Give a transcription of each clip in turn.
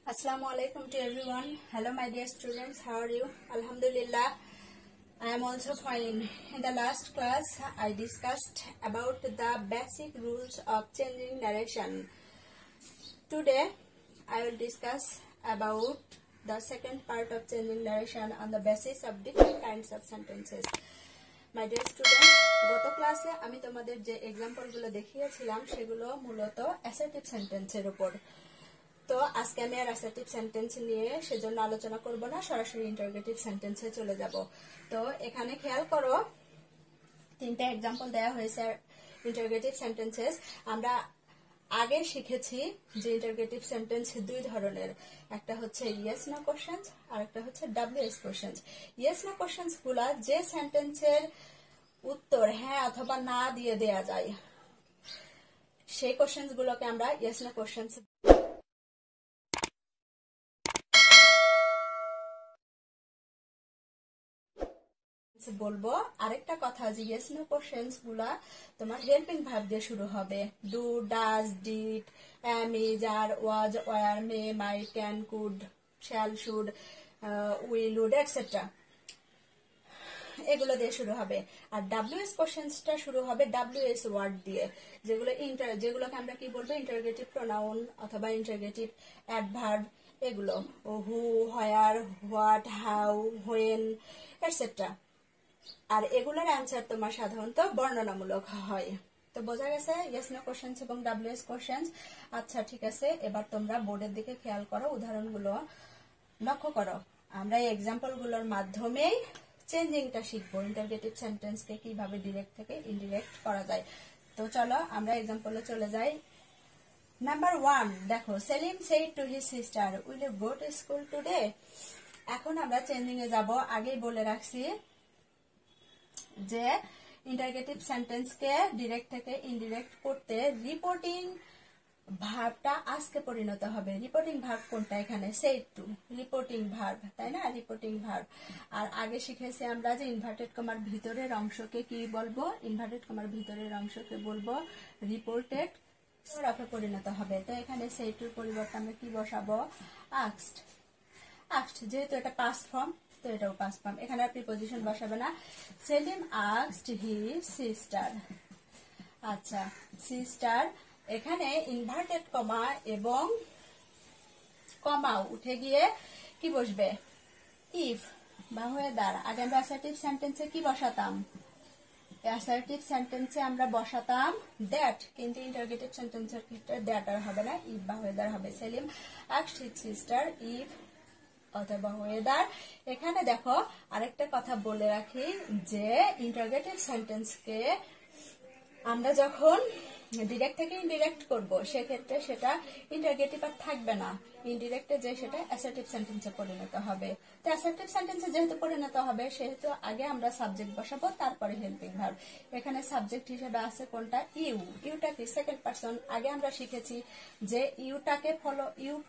Assalamu alaikum to everyone. Hello my dear students, how are you? Alhamdulillah, I am also fine. In the last class, I discussed about the basic rules of changing narration. Today, I will discuss about the second part of changing narration on the basis of different kinds of sentences. My dear students, গত ক্লাসে আমি তোমাদের যে এক্সাম্পলগুলো দেখিয়েছিলাম সেগুলো মূলত assertive সেন্টেন্সের উপর। তো আজকে আমি আর অ্যাসার্টিভ সেন্টেন্স নিয়ে সেজন্য আলোচনা করব না, সরাসরি ইন্টারোগেটিভ সেন্টেন্সে চলে যাব। তো এখানে খেয়াল করো, তিনটা এক্সাম্পল দেওয়া হয়েছে ইন্টারোগেটিভ সেন্টেন্সেস। আমরা আগে শিখেছি যে ইন্টারোগেটিভ সেন্টেন্স দুই ধরনের, একটা হচ্ছে ইয়েস নো কোশ্চেনস আর একটা হচ্ছে ডব্লিউএস কোশ্চেনস। ইয়েস নো কোশ্চেনস গুলা যে সেন্টেন্সের উত্তর হ্যাঁ অথবা না দিয়ে দেয়া যায়, সেই কোশ্চেনস গুলোকে আমরা ইয়েস নো কোশ্চেনস বলবো। আরেকটা কথা যে ইয়েস নো কোশ্চেনস গুলা তোমার হেল্পিং ভার্ব দিয়ে শুরু হবে। Do, does, did, am, is, are, was, were, may, might, can, could, shall, should, will, would, etcetera, এগুলো দিয়ে শুরু হবে। আর ডাব্লিউএস কোশ্চেনসটা শুরু হবে ডাব্লিউএস ওয়ার্ড দিয়ে, যেগুলোকে আমরা কি বলবো, ইন্টারোগেটিভ প্রোনাউন অথবা ইন্টারোগেটিভ অ্যাডভার্ব, এগুলো হু, হোয়ার, হোয়াট, হাউ, হোয়েন, এটসেট্রা। আর এগুলোর অ্যান্সার তোমার সাধারণত বর্ণনামূলক হয়। তো বোঝা গেছে ইয়েস নো কোশ্চেনস এবং ডাব্লিউএস কোশ্চেনস। আচ্ছা ঠিক আছে, এবার তোমরা বোর্ডের দিকে খেয়াল করো, উদাহরণগুলো লক্ষ্য করো। আমরা এই এক্সাম্পল গুলোর মাধ্যমেই চেঞ্জিংটা শিখবো, ইন্টারোগেটিভ সেন্টেন্সকে কিভাবে ডিরেক্ট থেকে ইনডিরেক্ট করা যায়। তো চলো আমরা এক্সাম্পলে চলে যাই। নাম্বার 1 দেখো, Salim said to his sister, will you go to school today. এখন আমরা চেঞ্জিং এ যাব। আগেই বলে রাখছি যে ইন্টারোগেটিভ সেন্টেন্সকে ডিরেক্ট থেকে ইনডিরেক্ট করতে রিপোর্টিং ভার্বটা আজকে পরিণত হবে। রিপোর্টিং ভার্ব কোনটা এখানে? সেড টু, রিপোর্টিং ভার্ব, তাই না? Reporting verb. আর আগে শিখেছি আমরা যে ইনভার্টেড কমার ভিতরের অংশকে কি বলবো? ইনভার্টেড কমার ভিতরের অংশকে বলবো রিপোর্টেড ভার্বে পরিণত হবে। তো এখানে সেড টুর পরিবর্তে আমরা কি বসাবো? আস্কড। আস্কড যেহেতু এটা পাস্ট ফর্ম, তো এটাও পাস্ট ফর্ম, এখানে আর প্রিপজিশন বসাবে না। Salim asked his sister. আচ্ছা, সিস্টার, এখানে ইনভার্টেড কমা এবং কমাও উঠে গিয়ে কি বসবে? ইফ বা ওয়েদার। আগে আমরা অ্যাসার্টিভ সেন্টেন্সে কি বসাতাম? অ্যাসার্টিভ সেন্টেন্সে আমরা বসাতাম দ্যাট, কিন্তু ইন্টারোগেটিভ সেন্টেন্সের ক্ষেত্রে দ্যাট আর হবে না, ইফ বা ওয়েদার হবে। Salim asked his sister if অথবা ওয়েদার। এখানে দেখো আরেকটা কথা বলে রাখি যে ইন্টারোগেটিভ সেন্টেন্সকে আমরা যখন ডিরেক্ট থেকে ইনডিরেক্ট করব, সেক্ষেত্রে সেটা ইন্টারোগেটিভ আর থাকবে না, ইনডিরেক্টে যে সেটা অ্যাসার্টিভ সেন্টেন্সে পরিণত হবে। তো অ্যাসার্টিভ সেন্টেন্সে যেহেতু পরিণত হবে, সেহেতু আগে আমরা সাবজেক্ট বসাবো, তারপরে হেল্পিং ভার্ব। এখানে সাবজেক্ট হিসেবে আছে কোনটা? ইউ। ইউটা কি? Second person. আগে আমরা শিখেছি যে ইউ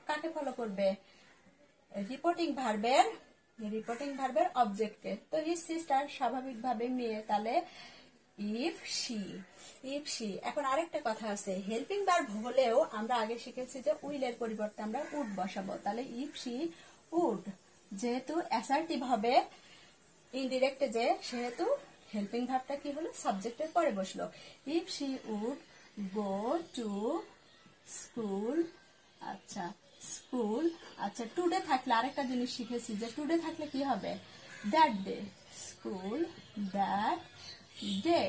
কাকে ফলো করবে? রিপোর্টিং ভার্বের অবজেক্টকে। তো হিজ সিস্টার স্বাভাবিকভাবে মেয়ে, তাহলে ইফ শি। এখন আরেকটা কথা আছে, হেল্পিং ভার্ব হলেও আমরা আগে শিখেছি যে উইলের পরিবর্তে আমরা উড বসাবো, তাহলে ইফ শি উড। যেহেতু অ্যাসার্টিভ হবে ইনডিরেক্টে যে, সেহেতু হেল্পিং ভার্বটা কি হলো? সাবজেক্টের পরে বসলো। If she would go to school. আচ্ছা, স্কুল। আচ্ছা, টুডে থাকলে আরেকটা জিনিস শিখেছি যে টুডে থাকলে কি হবে? That day. School that day.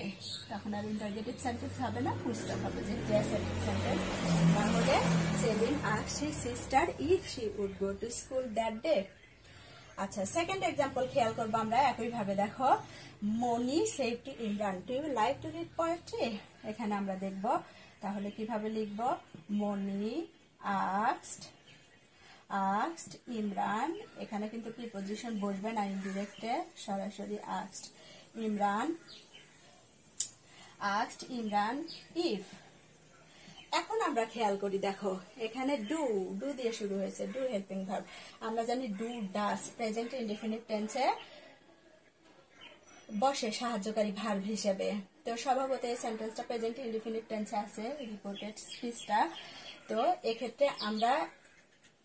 তখন আর ইন্টারোগেটিভ সেন্টেন্স হবে না, ফুল স্টপ হবে, যে অ্যাসার্টিভ সেন্টেন্স। তাহলে Salim asked his sister if she would go to school that day. আচ্ছা, সেকেন্ড এক্সাম্পল খেয়াল করবো আমরা একই ভাবে। দেখো, Moni said to Imran, do you like to read poetry. এখানে আমরা দেখব তাহলে কিভাবে লিখব। মনি আস্কড ইমরান, এখানে কিন্তু প্রিপজিশন বসবে না, ইনডিরেক্টে সরাসরি আস্কড ইমরান ইফ। এখন আমরা খেয়াল করি, দেখো এখানে ডু দিয়ে শুরু হয়েছে, ডু হেল্পিং ভার্ব। আমরা জানি ডু ডাস প্রেজেন্ট ইনডেফিনিট টেন্সে বসে সাহায্যকারী ভার্ব হিসেবে। তো স্বভাবত এই সেন্টেন্সটা প্রেজেন্ট ইনডেফিনিট টেন্সে আছে, রিপোর্টেড স্পিচটা। তো এক্ষেত্রে আমরা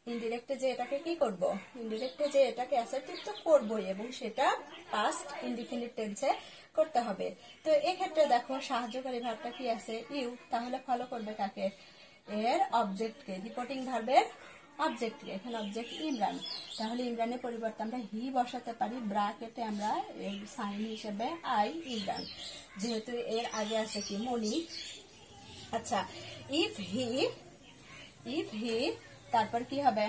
ইনডিরেক্টে যে এটাকে কি করব, ইনডিরেক্টে যে এটাকে অ্যাসার্টিভ তো করবই, এবং সেটা পাস্ট ইনডিফিনিট টেন্সে করতে হবে। তো এক্ষেত্রে দেখো সাহায্যকারী ভার্বটা কি আছে, ইউ। তাহলে ফলো করবে কাকে, এর অবজেক্টকে, রিপোর্টিং ভার্বের অবজেক্টকে। এখানে অবজেক্ট ইমরান, তাহলে ইমরানের পরিবর্তে আমরা হি বসাতে পারি, ব্র্যাকেটে আমরা এর সাইন হিসেবে আই ইমরান, যেহেতু এর আগে আছে কি মনি। আচ্ছা, ইফ হি তারপর কি হবে,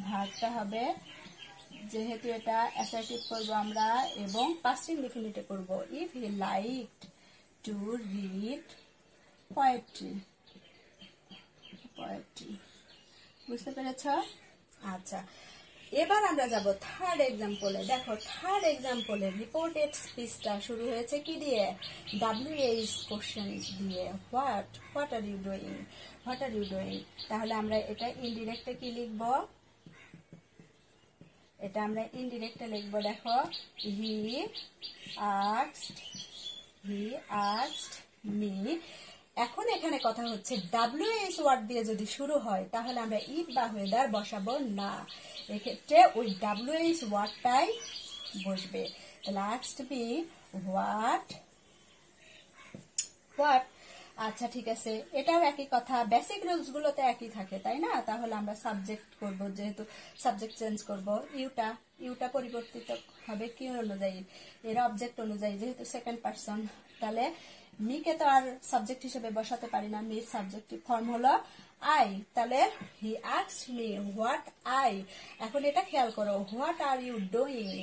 ভার্বটা হবে, যেহেতু এটা অ্যাসার্টিভ করব আমরা এবং পাস্ট ইনডিফিনিটে করব, if he liked two read poetry. বুঝতে পেরেছ? আচ্ছা, এবার আমরা যাব থার্ড এক্সাম্পলে। দেখো থার্ড এক্সাম্পলে রিপোর্টেড স্পিচটা শুরু হয়েছে কি দিয়ে, WH কোশ্চেন দিয়ে, হোয়াট আর ইউ ডুইং। তাহলে আমরা এটা ইনডিরেক্টে কি লিখব, এটা আমরা ইনডিরেক্টে লিখব। দেখো হি আস্কড মি। এখন এখানে কথা হচ্ছে WH ওয়ার্ড দিয়ে যদি শুরু হয় তাহলে আমরা ইট বা ওয়েদার বসাবো না, এক্ষেত্রে ওই WH ওয়ার্ডটাই বসবে। তাহলে আস্কড মি হোয়াট। আচ্ছা ঠিক আছে, এটাও একই কথা, বেসিক রুলস গুলোতে একই থাকে তাই না। তাহলে আমরা সাবজেক্ট করব, যেহেতু সাবজেক্ট চেঞ্জ করব, ইউটা পরিবর্তিত হবে কি অনুযায়ী, এর অবজেক্ট অনুযায়ী, যেহেতু সেকেন্ড পারসন। তাহলে মিকে তো আর সাবজেক্ট হিসেবে বসাতে পারি না, মির সাবজেক্টিভ ফর্ম হলো আই। তাহলে he asked me what I. এখন এটা খেয়াল করো, হোয়াট আর ইউ ডুইং,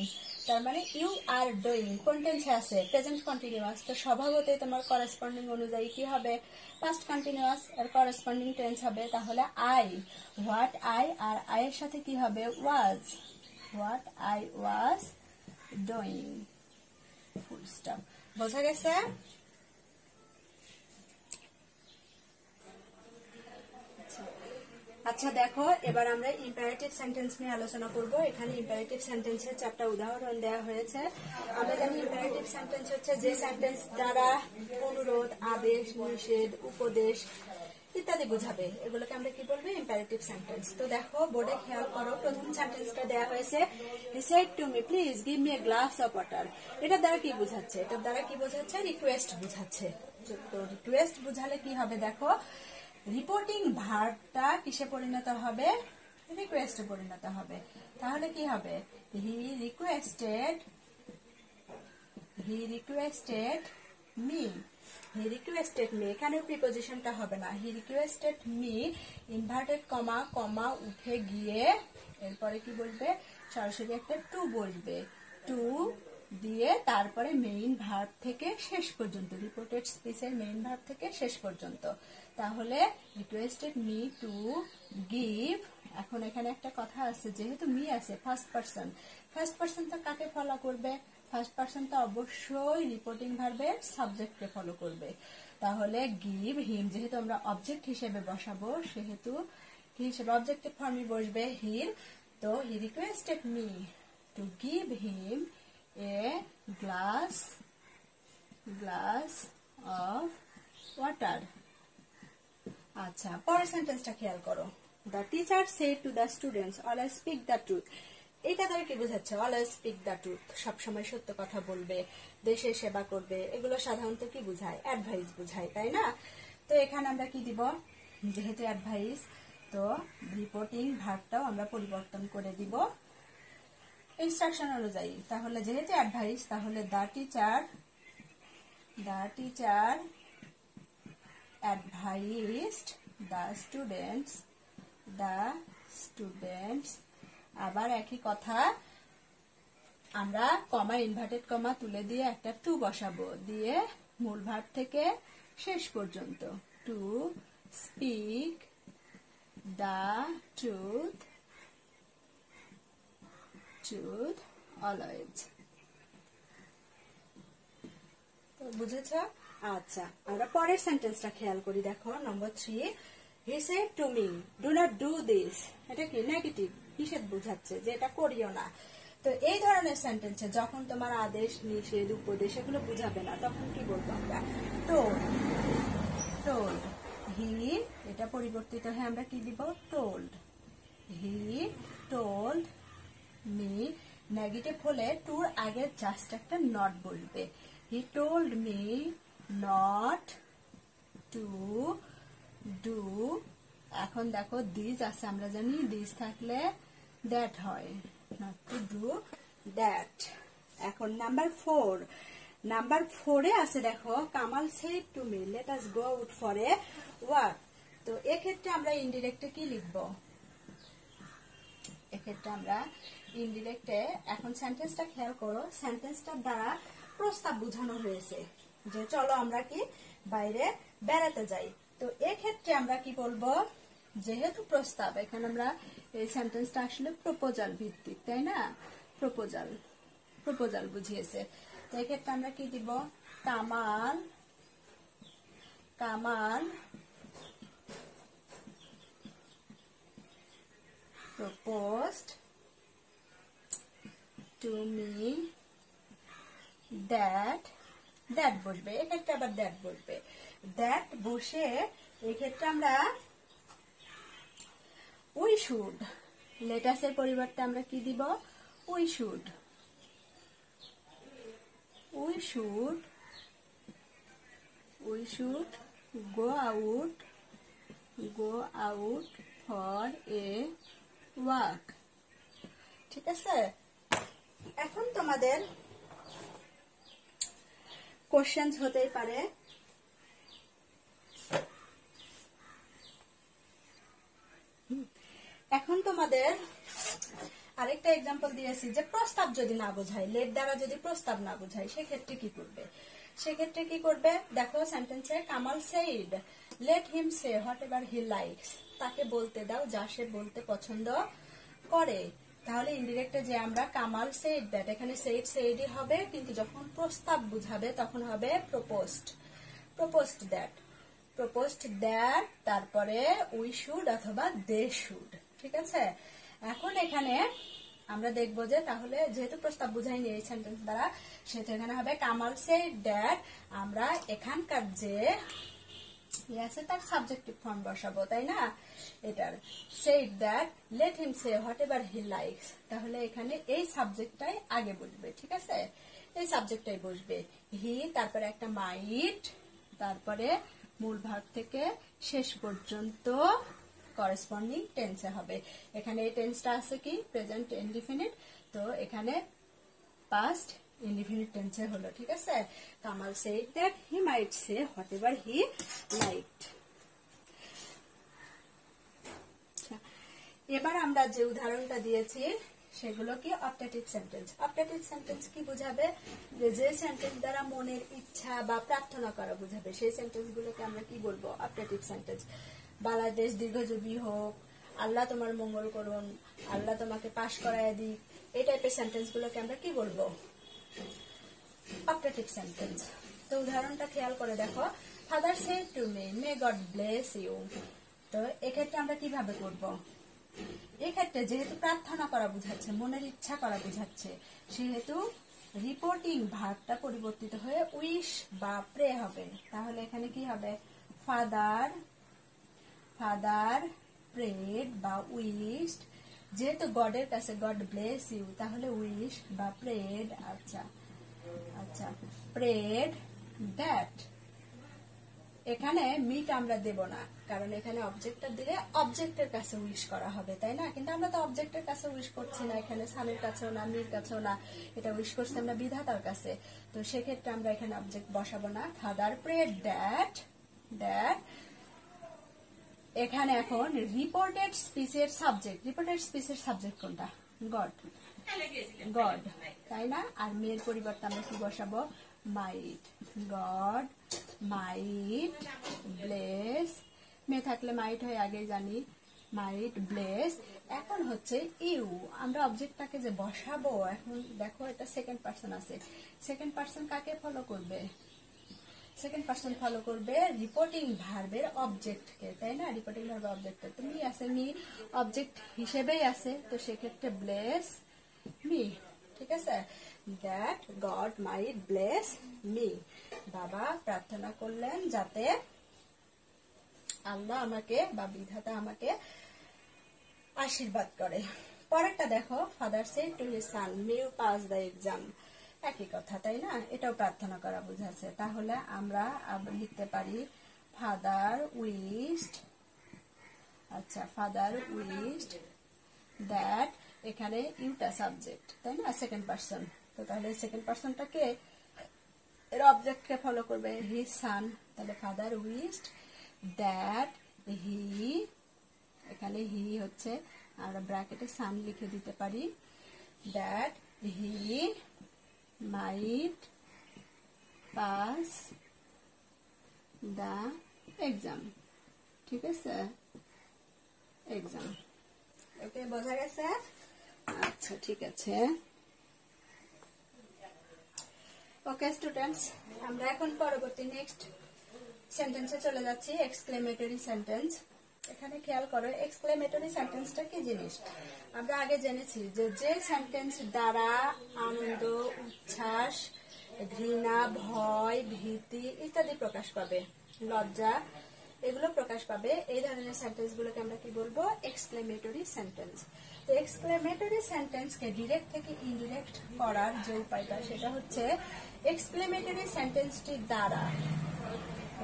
তার মানে ইউ আর ডুইং কোন টেন্সে আছে, প্রেজেন্ট কন্টিনিউয়াস। তো স্বভাবতই তোমার করেসপন্ডিং অনুযায়ী কি হবে, পাস্ট কন্টিনিউয়াস, এর করেসপন্ডিং টেন্স হবে। তাহলে আই, হোয়াট আই, আর আই এর সাথে কি হবে, was, what I was doing, full stop. বোঝা গেছে? আচ্ছা দেখো, এবার আমরা ইম্পারেটিভ সেন্টেন্স নিয়ে আলোচনা করব। এখানে ইম্পারেটিভ সেন্টেন্সের 4টা উদাহরণ দেওয়া হয়েছে। আমরা জানি ইম্পারেটিভ সেন্টেন্স হচ্ছে যে সেন্টেন্স দ্বারা অনুরোধ, আদেশ, নিষেধ, উপদেশ ইত্যাদি বোঝাবে, এগুলোকে আমরা কি বলবো, ইম্পারেটিভ সেন্টেন্স। তো দেখো বোর্ডে খেয়াল করো, প্রথম সেন্টেন্সটা দেওয়া হয়েছে, he said to me please give me a glass of water. এটার দ্বারা কি বোঝাচ্ছে, এটার দ্বারা কি বোঝাচ্ছে, রিকোয়েস্ট বোঝাচ্ছে। তো রিকোয়েস্ট বোঝালে কি হবে, দেখো রিপোর্টিং ভার্বটা কিসে পরিণত হবে, রিকোয়েস্টে পরিণত হবে। তাহলে কি হবে, হি রিকোয়েস্টেড মি। এখানে প্রিপজিশনটা হবে না, he requested me, inverted comma উঠে গিয়ে এরপরে কি বলবে, সরাসরি একটা টু বলবে, টু দিয়ে তারপরে মেইন ভার্ব থেকে শেষ পর্যন্ত, রিপোর্টেড স্পিচের মেইন ভার্ব থেকে শেষ পর্যন্ত। তাহলে রিকোয়েস্টেড মি টু গিভ। এখন এখানে একটা কথা আছে, যেহেতু মি আছে ফার্স্ট পারসন তো কাকে ফলো করবে, ফার্স্ট পারসন তো অবশ্যই রিপোর্টিং ভার্বের সাবজেক্টকে ফলো করবে। তাহলে গিভ হিম, যেহেতু আমরা অবজেক্ট হিসেবে বসাবো, সেহেতু কি হিসেবে অবজেক্টিভ ফর্মই বসবে হির। তো he requested me to give him a glass of water. আচ্ছা, পরের সেন্টেন্সটা খেয়াল করো, the teacher said to the students always speak the truth. এটা দ্বারা কি বোঝাচ্ছে, অলওয়েজ স্পিক দ্য ট্রুথ, সবসময় সত্য কথা বলবে, দেশের সেবা করবে, এগুলো সাধারণত কি বোঝায়, অ্যাডভাইস বোঝায় তাই না। তো এখানে আমরা কি দিব, যেহেতু অ্যাডভাইস, তো রিপোর্টিং ভার্বটাও আমরা পরিবর্তন করে দিব ইনস্ট্রাকশন অনুযায়ী। তাহলে যেহেতু অ্যাডভাইস, তাহলে the teacher advised the students, আবার একই কথা, আমরা কমা, ইনভার্টেড কমা তুলে দিয়ে একটা টু বসাবো, দিয়ে মূল ভার্ব থেকে শেষ পর্যন্ত, to speak the truth always. বুঝেছ? আচ্ছা, আমরা পরের সেন্টেন্সটা খেয়াল করি। দেখো নম্বর 3, he said to me do not do this. এটা কি নেগেটিভ, নিষেধ বোঝাচ্ছে যে এটা করিও না। তো এই ধরনের সেন্টেন্সে যখন তোমার আদেশ, নিষেধ, উপদেশ এগুলো বুঝাবে না, তখন কি বলবো আমরা, টোল্ড। হি, এটা পরিবর্তিত হয়ে আমরা কি দিব, টোল্ড। হি নেগেটিভ হলে টুর আগে জাস্ট একটা নট বলবে। He told me not to do. এখন দেখো দিস আছে, আমরা জানি দিস থাকলে দ্যাট হয়, নট টু ডু দ্যাট। এখন নাম্বার 4, নাম্বার 4-এ আছে দেখো Kamal shed to me let us go out for a walk. তো এক্ষেত্রে আমরা ইনডিরেক্টে কি লিখবো? এক্ষেত্রে আমরা ইনডিরেক্টে, এখন সেন্টেন্সটা খেয়াল করো, সেন্টেন্সটার দ্বারা প্রস্তাব বোঝানো হয়েছে যে চলো আমরা কি বাইরে বেড়াতে যাই। তো এক্ষেত্রে আমরা কি বলবো? যেহেতু প্রস্তাব, এখানে আমরা এই সেন্টেন্সটা আসলে প্রপোজাল ভিত্তিক, তাই না? প্রপোজাল বুঝিয়েছে। তো এক্ষেত্রে আমরা কি দিব? Kamal proposed to me that বসবে, এক্ষেত্রে আবার দ্যাট বসবে। দ্যাট বসে এক্ষেত্রে আমরা উই শুড, লেটাসের পরিবর্তে আমরা কি দিব? We should go out for a walk। ঠিক আছে? এখন তোমাদের কোশ্চেন হতেই পারে, এখন তোমাদের আরেকটা এক্সাম্পল দিয়েছি যে প্রস্তাব যদি না বোঝায়, লেট দ্বারা যদি প্রস্তাব না বোঝায়, সেক্ষেত্রে কি করবে? দেখো সেন্টেন্সে Kamal said let him say whatever he likes, তাকে বলতে দাও যা সে বলতে পছন্দ করে। তাহলে ইনডিরেক্টে যে আমরা কামাল সেইড দ্যাট, এখানে সেইডই হবে, কিন্তু যখন প্রস্তাব বুঝাবে তখন হবে প্রপোজড দ্যাট, তারপরে উই শুড অথবা দে শুড। ঠিক আছে? এখন এখানে আমরা দেখবো যে তাহলে যেহেতু প্রস্তাব বুঝাইনি এই সেন্টেন্স দ্বারা, সেটা এখানে হবে কামাল সেইড দ্যাট। আমরা এখানকার যে আছে তার সাবজেক্টিভ ফর্ম বসাবো, তাই না? এটার said that let him say whatever he likes, তাহলে এখানে এই সাবজেক্টটাই আগে বসবে। ঠিক আছে? এই সাবজেক্টটাই বসবে। হি, তারপরে একটা মাইট, তারপরে মূল ভাগ থেকে শেষ পর্যন্ত করেসপন্ডিং টেন্সে হবে। এখানে এই টেন্সটা আছে কি প্রেজেন্ট ইনডিফিনিট, তো এখানে পাস্ট ইনডিফিনিট টেন্সে হলো। ঠিক আছে? Kamal said that he might say whatever he liked. এবার আমরা যে উদাহরণটা দিয়েছি সেগুলো কি অপটেটিভ সেন্টেন্স। অপটেটিভ সেন্টেন্স কি বুঝাবে? যে সেন্টেন্স দ্বারা মনের ইচ্ছা বা প্রার্থনা করা বুঝাবে, সেই সেন্টেন্স গুলোকে আমরা কি বলবো? Optative sentence. বাংলাদেশ দীর্ঘজীবী হোক, আল্লাহ তোমার মঙ্গল করুন, আল্লাহ তোমাকে পাশ করায় দিক, এই টাইপের সেন্টেন্স গুলোকে আমরা কি বলবো? Optative sentence. তো উদাহরণটা খেয়াল করে দেখো, father said to me may God bless you. তো এক্ষেত্রে আমরা কিভাবে করব? এক্ষেত্রে যেহেতু প্রার্থনা করা বুঝাচ্ছে, মনের ইচ্ছা করা বুঝাচ্ছে, সেহেতু রিপোর্টিং ভার্বটা পরিবর্তিত হয়ে উইশ বা প্রে হবে। তাহলে এখানে কি হবে? ফাদার প্রেড বা উইশড, যেহেতু গডের কাছে গড ব্লেস ইউ, তাহলে উইশ বা প্রেড। আচ্ছা, প্রেড দ্যাট। এখানে মিট আমরা দেব না, কারণ এখানে অবজেক্টটা দিলে অবজেক্টের কাছে উইশ করা হবে, তাই না? কিন্তু আমরা তো অবজেক্টের কাছে উইশ করছি না, এখানে সানের কাছেও না, মির কাছেও না, এটা উইশ করছি আমরা বিধাতার কাছে। তো সেক্ষেত্রে আমরা এখানে অবজেক্ট বসাবো না। Father prayed that. এখানে এখন রিপোর্টেড স্পিচের সাবজেক্ট কোনটা? গড, তাই না? আর মেয়ের পরিবর্তে আমরা কি বসাবো? মাইট। গড মাইট ব্লেস, মেয়ে থাকলে মাইট হয়, আগে জানি, মাইট ব্লেস। এখন হচ্ছে ইউ, আমরা অবজেক্টটাকে যে বসাবো, এখন দেখো এটা সেকেন্ড পারসন আছে, সেকেন্ড পারসন কাকে ফলো করবে? সেকেন্ড পারসন ফলো করবে রিপোর্টিং ভার্বের অবজেক্টকে, তাই না? রিপোর্টিং ভার্বের অবজেক্ট তো মি আছে, মি অবজেক্ট হিসেবেই আছে, তো সেক্ষেত্রে ব্লেস মি। ঠিক আছে? That God might bless me, বাবা প্রার্থনা করলেন যাতে আল্লাহ আমাকে বা বিধাতা আমাকে আশীর্বাদ করে। পরেরটা দেখো, father said to his son may you pass the exam. একই কথা, তাই না? এটাও প্রার্থনা করা বোঝাচ্ছে। তাহলে আমরা লিখতে পারি ফাদার উইশড, আচ্ছা ফাদার উইশড দ্যাট, এখানে ইউটা সাবজেক্ট, তাই না, সেকেন্ড পারসন। তো তাহলে সেকেন্ড পারসনটাকে এর অবজেক্টকে ফলো করবে, হিজ সান। তাহলে ফাদার উইশড দ্যাট হি, এখানে হি হচ্ছে, আমরা ব্র্যাকেটে সান লিখে দিতে পারি, that he might pass the exam. ঠিক আছে, এক্সাম। ওকে, বোঝা গেছে? আচ্ছা ঠিক আছে। ওকে স্টুডেন্টস, আমরা এখন পরবর্তী নেক্সট সেন্টেন্সে চলে যাচ্ছি, এক্সক্লেমেটরি সেন্টেন্স। এখানে খেয়াল করো, এক্সক্লেমেটরি সেন্টেন্সটা কি জিনিস। আমরা আগে জেনেছি যে যে সেন্টেন্স দ্বারা আনন্দ, উচ্ছ্বাস, ঘৃণা, ভয়, ভীতি ইত্যাদি প্রকাশ পাবে, লজ্জা, এগুলো প্রকাশ পাবে, এই ধরনের সেন্টেন্স গুলোকে আমরা কি বলবো, এক্সক্লেমেটরি সেন্টেন্স। তো এক্সক্লেমেটরি সেন্টেন্সকে ডিরেক্ট থেকে ইনডিরেক্ট করার যে উপায়টা, সেটা হচ্ছে এক্সক্লেমেটরি সেন্টেন্সটির দ্বারা,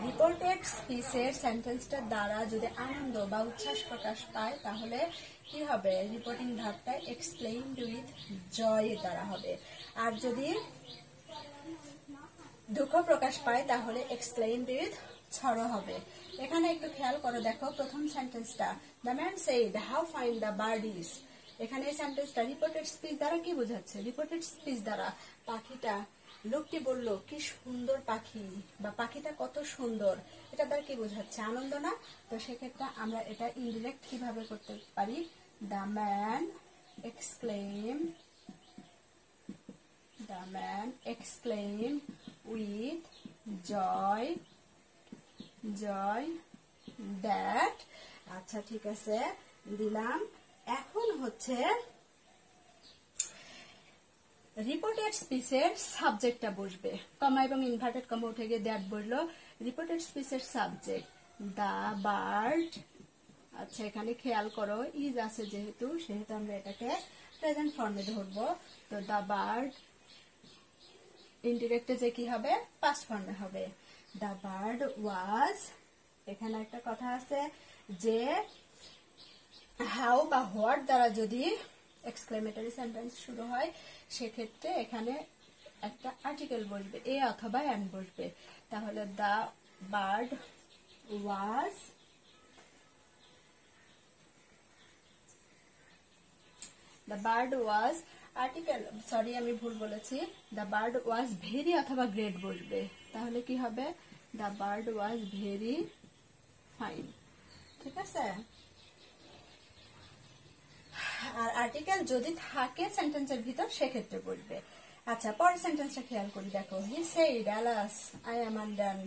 রিপোর্টেড স্পিচের সেন্টেন্সটার দ্বারা যদি আনন্দ বা উচ্ছ্বাস প্রকাশ পায়, তাহলে কি হবে, রিপোর্টিং ভার্বটা এক্সপ্লেইনড উইথ জয় দ্বারা হবে। আর যদি দুঃখ প্রকাশ পায়, তাহলে এক্সপ্লেইনড উইথ সরো হবে। এখানে একটু খেয়াল করো, দেখো প্রথম সেন্টেন্সটা, the man said how fine the bird is. এখানে এই সেন্টেন্সটা রিপোর্টেড স্পিচ দ্বারা কি বোঝাচ্ছে, রিপোর্টেড স্পিচ দ্বারা পাখিটা, লোকটি বলল কি সুন্দর পাখি, বা পাখিটা কত সুন্দর, এটা দ্বারা কি বোঝাচ্ছে, আনন্দ না? তো সেক্ষেত্রে আমরা এটা ইনডিরেক্ট কিভাবে করতে পারি, the man exclaimed with joy that, আচ্ছা ঠিক আছে দিলাম। এখন হচ্ছে রিপোর্টেড স্পিচের সাবজেক্টটা বসবে, কমা এবং ইনভার্টেড কমা উঠে গিয়ে দ্যাট বললো, রিপোর্টেড স্পিচের সাবজেক্ট দ্য বার্ড। আচ্ছা এখানে খেয়াল করো, ইজ আছে যেহেতু, সেহেতু আমরা এটাকে প্রেজেন্ট ফর্মে ধরবো। তো দ্য বার্ড ইনডিরেক্টে যে কি হবে, পাস্ট ফর্মে হবে। দ্য বার্ড ওয়াজ, এখানে একটা কথা আছে যে হাউ বা হোয়াট দ্বারা যদি এক্সক্লেমেটরি সেন্টেন্স শুরু হয়, সেক্ষেত্রে এখানে একটা আর্টিকেল বসবে, এ অথবা অ্যান্ড বসবে। তাহলে the bird was, the bird was article, sorry আমি ভুল বলেছি, দ্য বার্ড ওয়াজ ভেরি অথবা গ্রেট বসবে। তাহলে কি হবে, the bird was very fine. ঠিক আছে, আর আর্টিকেল যদি থাকে সেন্টেন্সের ভিতর, সেক্ষেত্রে বসবে। আচ্ছা পরের সেন্টেন্সটা খেয়াল করি, দেখো, he said alas I am undone,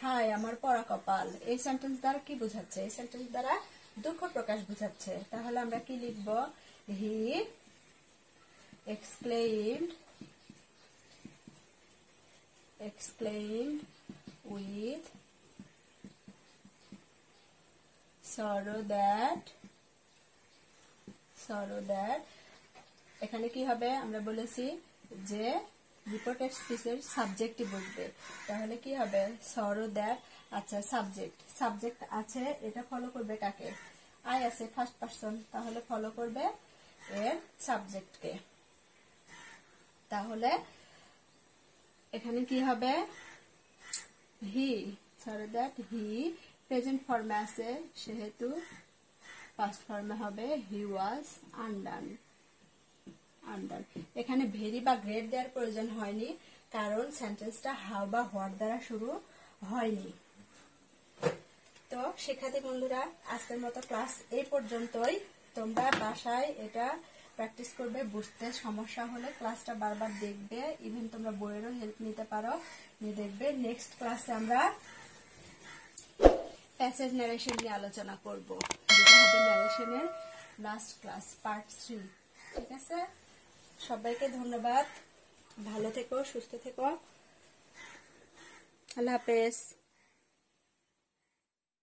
হাই আমার পরা কপাল। এই সেন্টেন্স দ্বারা কি বোঝাচ্ছে, এই সেন্টেন্স দ্বারা দুঃখ প্রকাশ বোঝাচ্ছে। তাহলে আমরা কি লিখব, হি exclaimed with sorrow that, এখানে কি হবে, আমরা বলেছি যে রিপোর্টেড স্পিচের সাবজেক্টই বসবে। তাহলে কি হবে, sorrow that, আচ্ছা সাবজেক্ট আছে, এটা ফলো করবে কাকে, আই আছে ফার্স্ট পারসন, তাহলে ফলো করবে এর সাবজেক্টকে। তাহলে এখানে কি হবে, হি, sorrow that হি প্রেজেন্ট ফর্মে আছে, সেহেতু পাস্ট ফর্মে হবে হি ওয়াজ আনডান। এখানে ভেরি বা গ্রেট দেওয়ার প্রয়োজন হয়নি, কারণ সেন্টেন্সটা হাউ বা হোয়াট দ্বারা শুরু হয়নি। তো শিক্ষার্থী বন্ধুরা, আজকের মতো ক্লাস এই পর্যন্তই। তোমরা বাসায় এটা প্র্যাকটিস করবে, বুঝতে সমস্যা হলে ক্লাসটা বারবার দেখবে, ইভেন তোমরা বইয়েরও হেল্প নিতে পারো, নিয়ে দেখবে। নেক্সট ক্লাসে আমরা প্যাসেজ ন্যারেশন নিয়ে আলোচনা করব, যেটা হবে ন্যারেশনের লাস্ট ক্লাস, পার্ট 3। ঠিক আছে, সবাইকে ধন্যবাদ, ভালো থেকো, সুস্থ থেকো, আল্লাহ হাফেজ।